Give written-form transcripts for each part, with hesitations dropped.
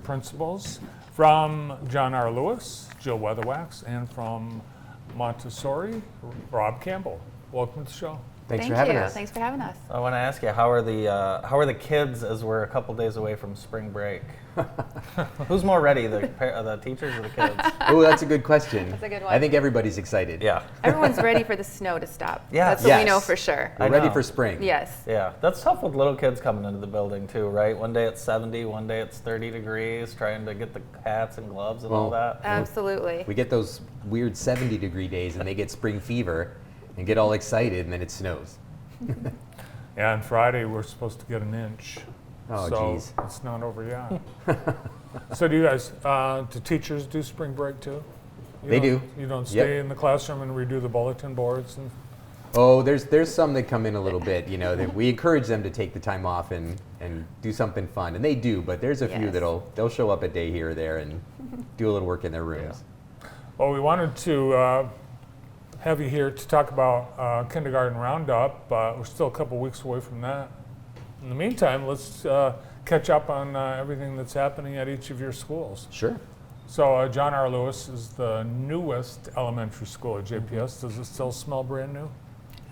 principals, from John R. Lewis, Jill Weatherwax, and from Montessori, Rob Campbell. Welcome to the show. Thanks for having us. Thanks for having us. I want to ask you, how are the kids as we're a couple days away from spring break? Who's more ready, the teachers or the kids? Oh, that's a good question. That's a good one. I think everybody's excited. Yeah. Everyone's ready for the snow to stop. Yeah. That's what we know for sure. We're ready for spring. Yes. Yeah, that's tough with little kids coming into the building too, right? One day it's 70, one day it's 30 degrees, trying to get the hats and gloves and all that. Absolutely. We get those weird 70-degree days and they get spring fever and get all excited, and then it snows. Yeah, on Friday we're supposed to get an inch. Oh, so geez. it's not over yet. So do you guys, do teachers do spring break too? They do. You don't stay in the classroom and redo the bulletin boards? And Oh, there's some that come in a little bit, that we encourage them to take the time off and do something fun, and they do, but there's a few they'll show up a day here or there and do a little work in their rooms. Well, we wanted to have you here to talk about Kindergarten Roundup. We're still a couple weeks away from that. In the meantime, let's catch up on everything that's happening at each of your schools. Sure. So John R. Lewis is the newest elementary school at JPS. Does it still smell brand new?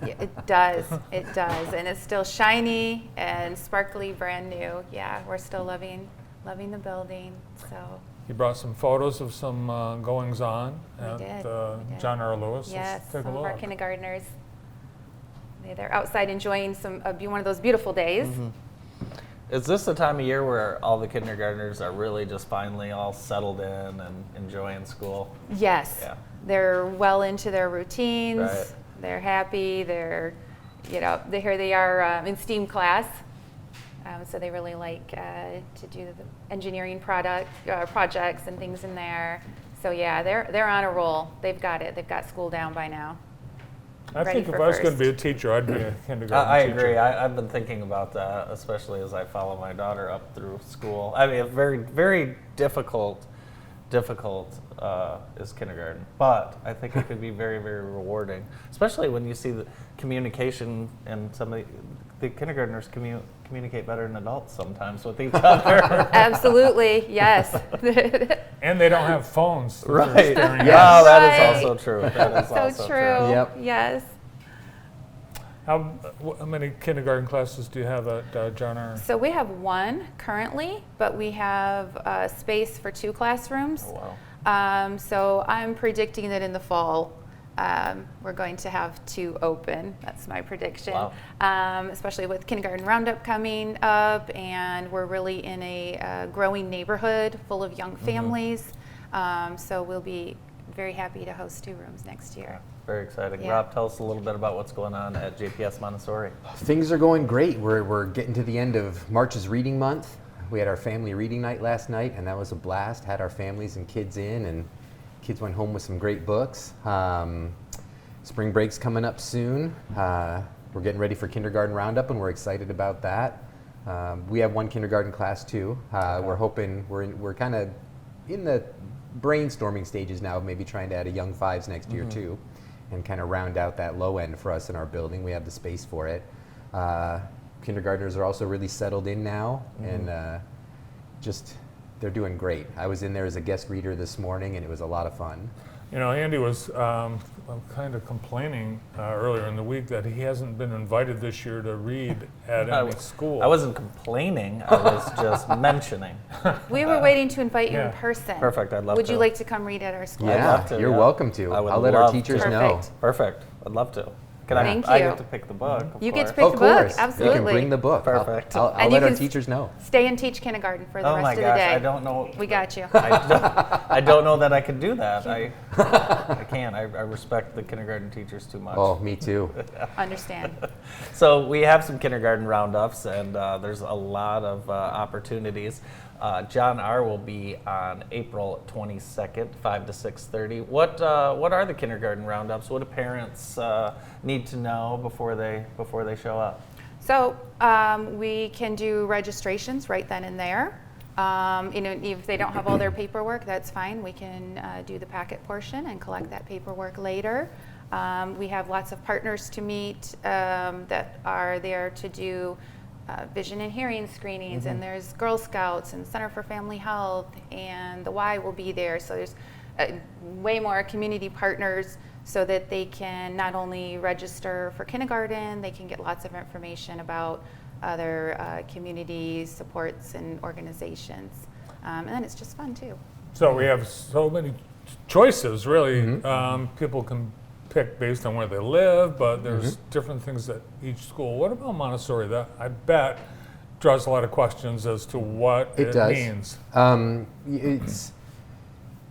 Yeah, it does. It does. And it's still shiny and sparkly, brand new. Yeah, we're still loving the building. So. You brought some photos of some goings-on We at did. John R. Lewis. Yes, Let's take a some of our look. kindergartners. They're outside enjoying one of those beautiful days. Mm-hmm. Is this the time of year where all the kindergartners are really just finally all settled in and enjoying school? Yes. Yeah. They're well into their routines. Right. They're happy. Here they are in STEAM class. So they really like to do the engineering projects and things in there. So yeah, they're on a roll. They've got it. They've got school down by now. I think if I was going to be a teacher, I'd be a kindergarten I teacher. agree. I've been thinking about that, especially as I follow my daughter up through school. I mean, very, very difficult is kindergarten, but I think it could be very, very rewarding, especially when you see the communication and some of the kindergartners communicate better than adults sometimes with each other. Absolutely, yes. And they don't have phones. that they're Right. staring at. Yeah, that is also true. That is So also true. Yep. Yes. How many kindergarten classes do you have at John R.? So we have one currently, but we have space for 2 classrooms. Oh, wow. So I'm predicting that in the fall, we're going to have 2 open. That's my prediction. Wow. Especially with Kindergarten Roundup coming up, and we're really in a growing neighborhood full of young families. So we'll be very happy to host 2 rooms next year. Very exciting. Yeah. Rob, tell us a little bit about what's going on at JPS Montessori. Things are going great. We're getting to the end of March's reading month. We had our family reading night last night, and that was a blast. Had our families and kids in, and kids went home with some great books. Spring break's coming up soon. We're getting ready for Kindergarten Roundup, and we're excited about that. We have 1 kindergarten class too. We're hoping we're kind of in the brainstorming stages now of maybe trying to add a young 5s next year too, and kind of round out that low end for us in our building. We have the space for it. Kindergartners are also really settled in now, and they're doing great. I was in there as a guest reader this morning, and it was a lot of fun. You know, Andy was kind of complaining earlier in the week that he hasn't been invited this year to read at any school. I wasn't complaining. I was just mentioning. We were waiting to invite you in person. Perfect. I'd love Would to. you like to come read at our school? I'd love to, You're yeah. welcome to. I would I'll let our love teachers to. know. Perfect. I'd love to. Thank I you. get to pick the book. Of You get to course. pick the book. Course. Absolutely. You can bring the book. Perfect. I'll And let you our can teachers know. Stay and teach kindergarten for the Oh rest my of the gosh, day. I don't know. We got you. I don't know that I could do that. I can't. I respect the kindergarten teachers too much. Oh, me too. Understand. So we have some kindergarten roundups, and there's a lot of opportunities. John R. will be on April 22nd, 5 to 6:30. What are the kindergarten roundups? What do parents need to know before they show up? So we can do registrations right then and there. If they don't have all their paperwork, that's fine. We can do the packet portion and collect that paperwork later. We have lots of partners to meet that are there to do vision and hearing screenings, and there's Girl Scouts and Center for Family Health, and the Y will be there. So there's way more community partners so that they can not only register for kindergarten, they can get lots of information about other community supports and organizations. And then it's just fun too. So we have so many choices, really. People can pick based on where they live, but there's different things at each school. What about Montessori? That, I bet, draws a lot of questions as to what it means. It's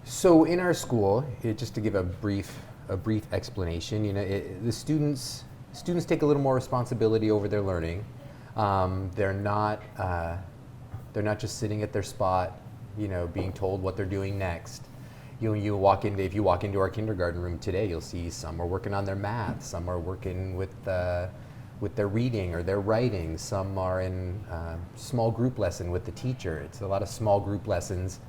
so in our school. Just to give a brief explanation, the students take a little more responsibility over their learning. They're not just sitting at their spot, being told what they're doing next. If you walk into our kindergarten room today, you'll see some are working on their math, some are working with their reading or their writing, some are in small group lesson with the teacher. It's a lot of small group lessons.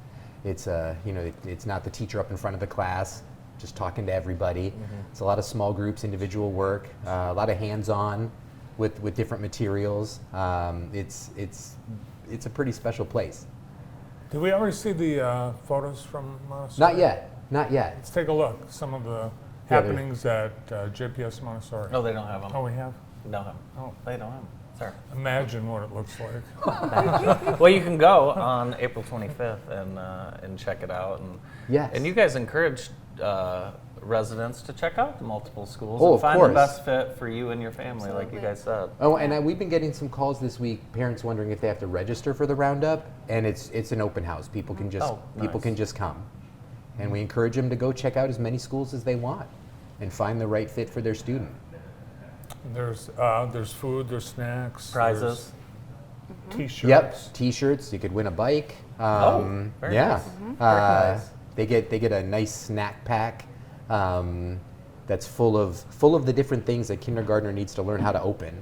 It's it's not the teacher up in front of the class just talking to everybody. It's a lot of small groups, individual work, a lot of hands-on with different materials. It's a pretty special place. Did we already see the photos from Montessori? Not yet. Let's take a look. Some of the happenings at JPS Montessori. No, they don't have them. Oh, we have? Don't have them. Oh. They don't have them. Sorry. Imagine what it looks like. Well, you can go on April 25th and check it out. Yes. And you guys encourage residents to check out the multiple schools Oh, and of find course. the best fit for you and your family, like you Absolutely. guys said. Oh, and we've been getting some calls this week, parents wondering if they have to register for the roundup, and it's an open house. People can just come, and we encourage them to go check out as many schools as they want, and find the right fit for their student. There's food, there's snacks, Prizes. there's T-shirts. Yep, T-shirts. You could win a bike. Very yeah, nice. Very nice. They get a nice snack pack that's full of the different things that kindergartner needs to learn how to open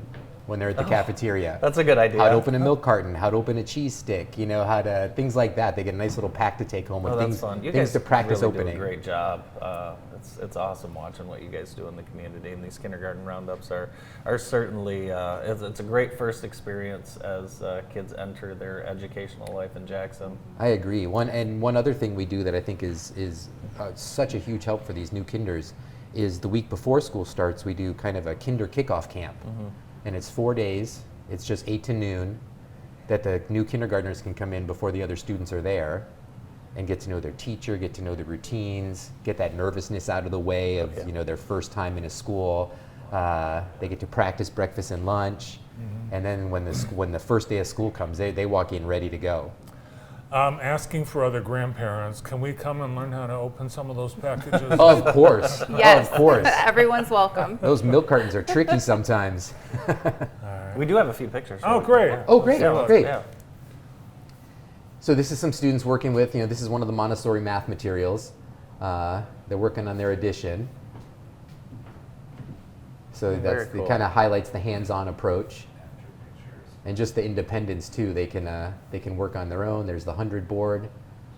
when they're at the cafeteria. That's a good idea. How to open a milk carton, how to open a cheese stick, how to things like that. They get a nice little pack to take home with That's things, fun. You things guys to practice really opening. do a great job. It's awesome watching what you guys do in the community, and these kindergarten roundups are certainly it's a great first experience as kids enter their educational life in Jackson. I agree. One other thing we do that I think is such a huge help for these new kinders is the week before school starts, we do kind of a kinder kickoff camp. And it's 4 days. It's just 8 to noon that the new kindergartners can come in before the other students are there and get to know their teacher, get to know the routines, get that nervousness out of the way of their first time in a school. They get to practice breakfast and lunch. And then when the first day of school comes, they walk in ready to go. Asking for other grandparents, can we come and learn how to open some of those packages? Of course. Yes, Of course. everyone's welcome. Those milk cartons are tricky sometimes. We do have a few pictures. Oh, great. Oh, great, Yeah, great. yeah. So this is some students working with, this is one of the Montessori math materials. They're working on their addition. So Very cool. it kind of highlights the hands-on approach. And just the independence too. They can work on their own. There's the 100 board,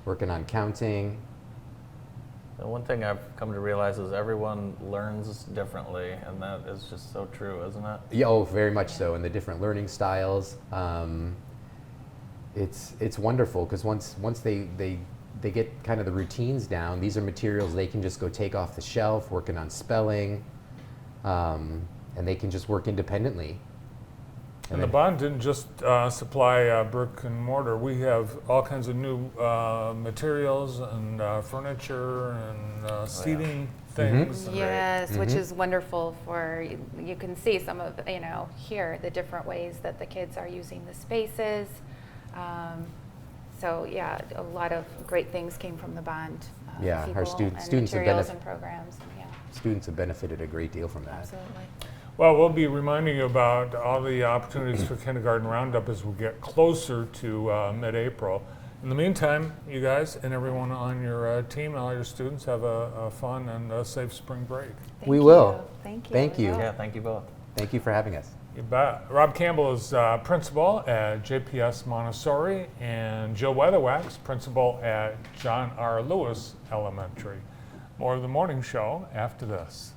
working on counting. And one thing I've come to realize is everyone learns differently, and that is just so true, isn't it? Yeah, oh, very much so. And the different learning styles. It's wonderful because once they get kind of the routines down, these are materials they can just go take off the shelf, working on spelling, and they can just work independently. And the bond didn't just supply brick and mortar. We have all kinds of new materials and furniture and seating things. Yes, which is wonderful for, you can see some of, here, the different ways that the kids are using the spaces. So yeah, a lot of great things came from the bond. Yeah, our people and students have materials and programs. Yeah, Students have benefited a great deal from that. absolutely. Well, we'll be reminding you about all the opportunities for Kindergarten Roundup as we get closer to mid-April. In the meantime, you guys and everyone on your team and all your students have a fun and a safe spring break. We will. Thank you. Thank We you. will. Yeah, thank you both. Thank you for having us. You bet. Rob Campbell is principal at JPS Montessori, and Jill Weatherwax, principal at John R. Lewis Elementary. More of the morning show after this.